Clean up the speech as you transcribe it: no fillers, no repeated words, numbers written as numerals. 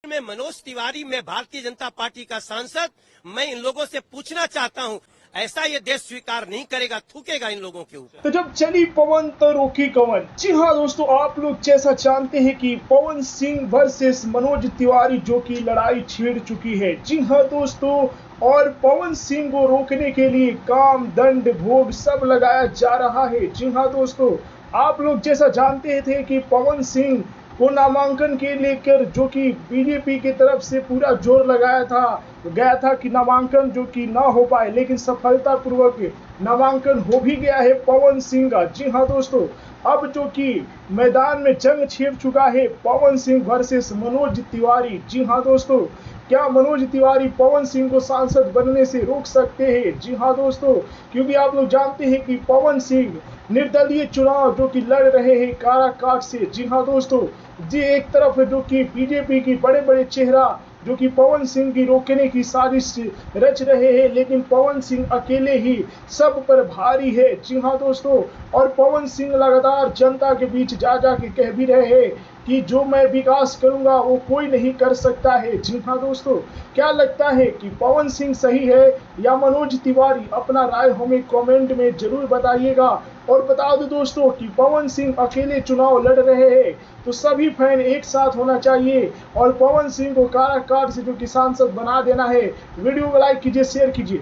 मैं मनोज तिवारी, मैं भारतीय जनता पार्टी का सांसद, मैं इन लोगों से पूछना चाहता हूं, ऐसा ये देश स्वीकार नहीं करेगा, थूकेगा इन लोगों के ऊपर। तो जब चली पवन तो रोकी कवन। जी हाँ दोस्तों, आप लोग जैसा जानते हैं कि पवन सिंह वर्सेस मनोज तिवारी जो कि लड़ाई छेड़ चुकी है। जी हाँ दोस्तों, और पवन सिंह को रोकने के लिए काम दंड भोग सब लगाया जा रहा है। जी हाँ दोस्तों, आप लोग जैसा जानते थे कि पवन सिंह को नामांकन के लेकर जो कि बीजेपी की तरफ से पूरा जोर लगाया था गया था कि नामांकन जो कि ना हो पाए, लेकिन सफलतापूर्वक नामांकन हो भी गया है पवन सिंह का। जी हाँ दोस्तों, अब जो कि मैदान में जंग छिड़ चुका है पवन सिंह वर्सेस मनोज तिवारी। जी हाँ दोस्तों, क्या मनोज तिवारी पवन सिंह को सांसद बनने से रोक सकते हैं? जी हाँ दोस्तों, क्योंकि आप लोग जानते हैं कि पवन सिंह निर्दलीय चुनाव जो कि लड़ रहे हैं काराकाट से। जी हाँ दोस्तों, जी एक तरफ जो कि बीजेपी की बड़े बड़े चेहरा जो कि पवन सिंह की रोकने की साजिश रच रहे हैं, लेकिन पवन सिंह अकेले ही सब पर भारी है। जी हाँ दोस्तों, और पवन सिंह लगातार जनता के बीच जा के कह भी रहे हैं कि जो मैं विकास करूंगा वो कोई नहीं कर सकता है। जी हाँ दोस्तों, क्या लगता है कि पवन सिंह सही है या मनोज तिवारी? अपना राय हमें कमेंट में जरूर बताइएगा। और बता दो दोस्तों कि पवन सिंह अकेले चुनाव लड़ रहे हैं, तो सभी फैन एक साथ होना चाहिए और पवन सिंह को काराकाट से जो कि सांसद बना देना है। वीडियो को लाइक कीजिए, शेयर कीजिए।